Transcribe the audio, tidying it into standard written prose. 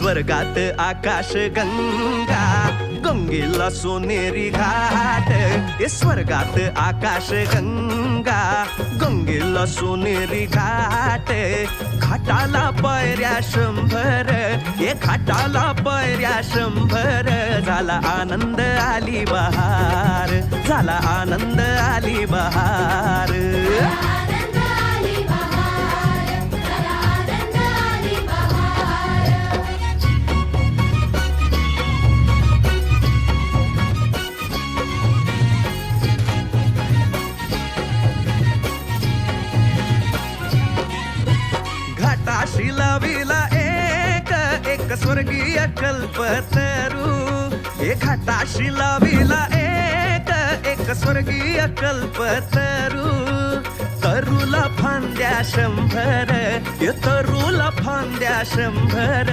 स्वर्गात आकाश गंगा, गंगेला सोनेरी घाट. स्वर्गात आकाश गंगा, गंगेला सोनेरी घाट. घाटाला पायऱ्या 100, घाटाला पायऱ्या 100. झाला आनंद आली बहार, झाला आनंद आली बहार. घाटाशी लाविला एक स्वर्गीय कल्पतरू. घाटाशी लाविला एक स्वर्गीय कल्पतरू. तरूला फांद्या 100, तरूला फांद्या 100.